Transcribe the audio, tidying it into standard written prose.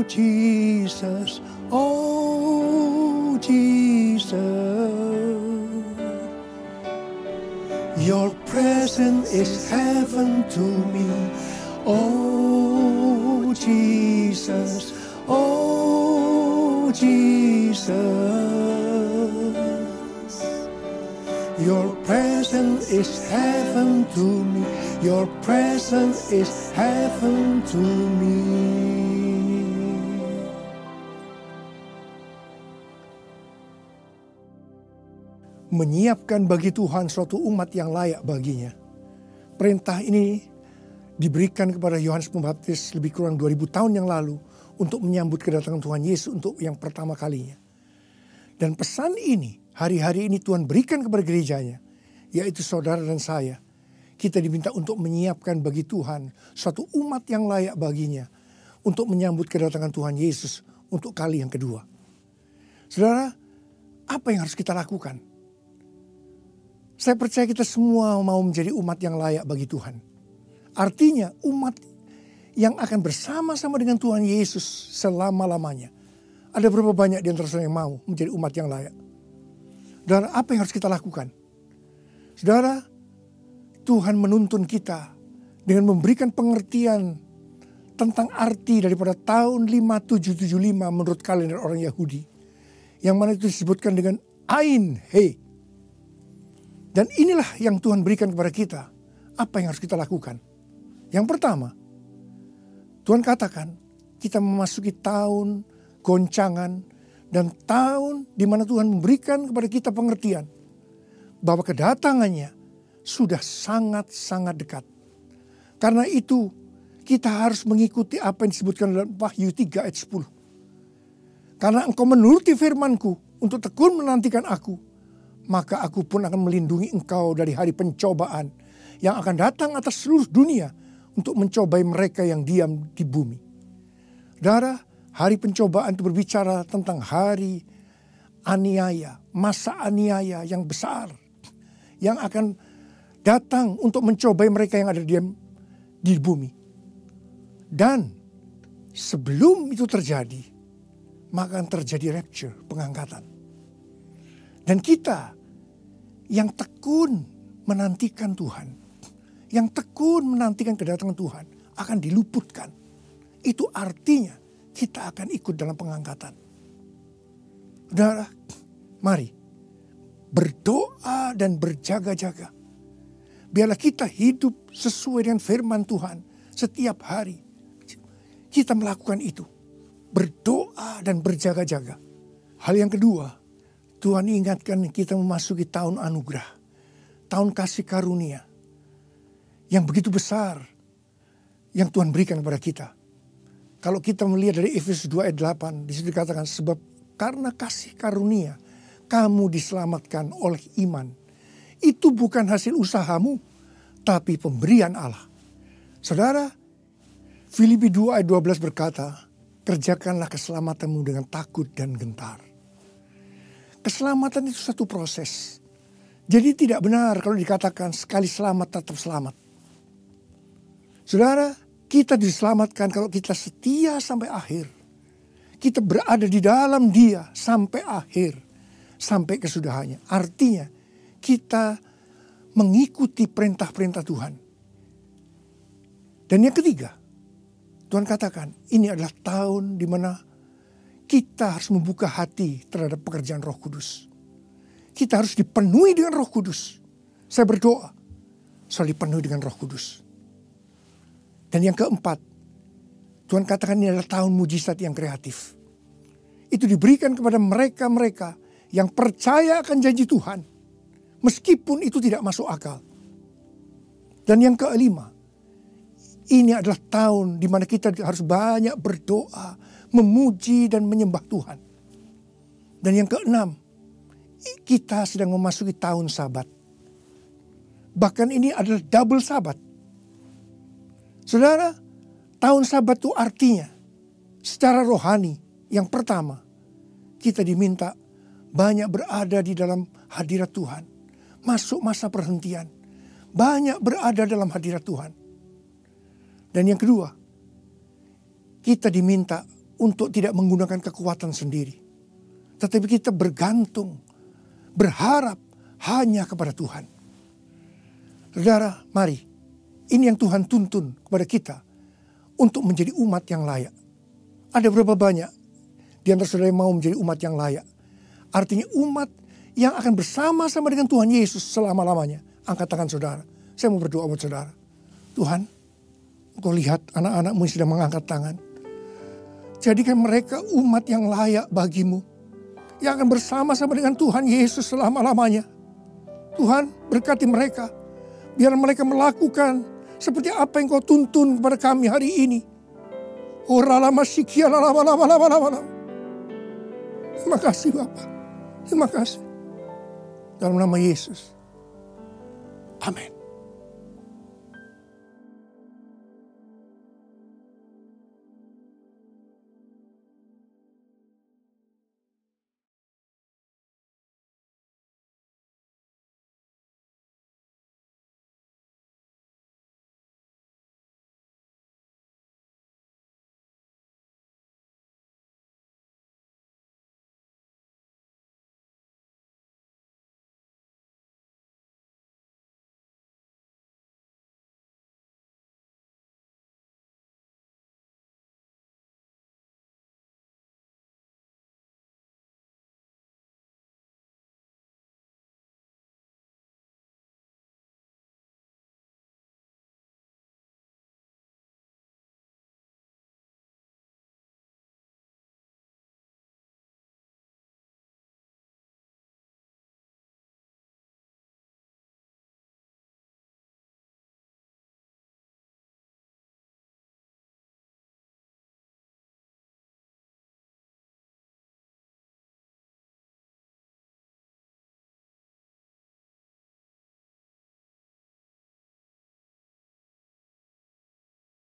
Jesus, oh Jesus. Your presence is heaven to me, oh Jesus, oh Jesus. Your presence is heaven to me, your presence is heaven to me. Menyiapkan bagi Tuhan suatu umat yang layak baginya. Perintah ini diberikan kepada Yohanes Pembaptis lebih kurang 2000 tahun yang lalu untuk menyambut kedatangan Tuhan Yesus untuk yang pertama kalinya. Dan pesan ini hari-hari ini Tuhan berikan kepada gerejanya, yaitu saudara dan saya. Kita diminta untuk menyiapkan bagi Tuhan suatu umat yang layak baginya untuk menyambut kedatangan Tuhan Yesus untuk kali yang kedua. Saudara, apa yang harus kita lakukan? Saya percaya kita semua mau menjadi umat yang layak bagi Tuhan. Artinya umat yang akan bersama-sama dengan Tuhan Yesus selama-lamanya. Ada berapa banyak di antara saudara yang mau menjadi umat yang layak? Saudara, apa yang harus kita lakukan? Saudara, Tuhan menuntun kita dengan memberikan pengertian tentang arti daripada tahun 5775 menurut kalender orang Yahudi. Yang mana itu disebutkan dengan Ain He. Dan inilah yang Tuhan berikan kepada kita. Apa yang harus kita lakukan? Yang pertama, Tuhan katakan kita memasuki tahun goncangan dan tahun di mana Tuhan memberikan kepada kita pengertian bahwa kedatangannya sudah sangat-sangat dekat. Karena itu kita harus mengikuti apa yang disebutkan dalam Wahyu 3 ayat 10. Karena engkau menuruti firmanku untuk tekun menantikan aku, maka aku pun akan melindungi engkau dari hari pencobaan yang akan datang atas seluruh dunia untuk mencobai mereka yang diam di bumi. Saudara, hari pencobaan itu berbicara tentang hari aniaya, masa aniaya yang besar yang akan datang untuk mencobai mereka yang ada diam di bumi. Dan sebelum itu terjadi, maka akan terjadi rapture, pengangkatan. Dan kita yang tekun menantikan Tuhan, yang tekun menantikan kedatangan Tuhan akan diluputkan. Itu artinya kita akan ikut dalam pengangkatan. Saudara, mari berdoa dan berjaga-jaga. Biarlah kita hidup sesuai dengan firman Tuhan setiap hari. Kita melakukan itu. Berdoa dan berjaga-jaga. Hal yang kedua, Tuhan ingatkan kita memasuki tahun anugerah. Tahun kasih karunia. Yang begitu besar. Yang Tuhan berikan kepada kita. Kalau kita melihat dari Efesus 2 ayat 8. Di situ dikatakan sebab karena kasih karunia kamu diselamatkan oleh iman. Itu bukan hasil usahamu. Tapi pemberian Allah. Saudara, Filipi 2 ayat 12 berkata. Kerjakanlah keselamatanmu dengan takut dan gentar. Keselamatan itu satu proses. Jadi tidak benar kalau dikatakan sekali selamat tetap selamat. Saudara, kita diselamatkan kalau kita setia sampai akhir. Kita berada di dalam Dia sampai akhir. Sampai kesudahannya. Artinya kita mengikuti perintah-perintah Tuhan. Dan yang ketiga, Tuhan katakan ini adalah tahun di mana kita harus membuka hati terhadap pekerjaan Roh Kudus. Kita harus dipenuhi dengan Roh Kudus. Saya berdoa soal dipenuhi dengan Roh Kudus. Dan yang keempat, Tuhan katakan ini adalah tahun mujizat yang kreatif. Itu diberikan kepada mereka-mereka yang percaya akan janji Tuhan. Meskipun itu tidak masuk akal. Dan yang kelima, ini adalah tahun di mana kita harus banyak berdoa, memuji dan menyembah Tuhan. Dan yang keenam, kita sedang memasuki tahun Sabat. Bahkan ini adalah double Sabat. Saudara, tahun Sabat itu artinya secara rohani yang pertama, kita diminta banyak berada di dalam hadirat Tuhan. Masuk masa perhentian, banyak berada dalam hadirat Tuhan. Dan yang kedua, kita diminta untuk tidak menggunakan kekuatan sendiri. Tetapi kita bergantung, berharap hanya kepada Tuhan. Saudara, mari. Ini yang Tuhan tuntun kepada kita untuk menjadi umat yang layak. Ada berapa banyak di antara saudara yang mau menjadi umat yang layak? Artinya umat yang akan bersama-sama dengan Tuhan Yesus selama-lamanya. Angkat tangan saudara. Saya mau berdoa buat saudara. Tuhan, Engkau lihat anak-anakmu yang sedang mengangkat tangan. Jadikan mereka umat yang layak bagimu. Yang akan bersama-sama dengan Tuhan Yesus selama-lamanya. Tuhan, berkati mereka. Biar mereka melakukan seperti apa yang Kau tuntun kepada kami hari ini. Terima kasih Bapa. Terima kasih. Dalam nama Yesus. Amin.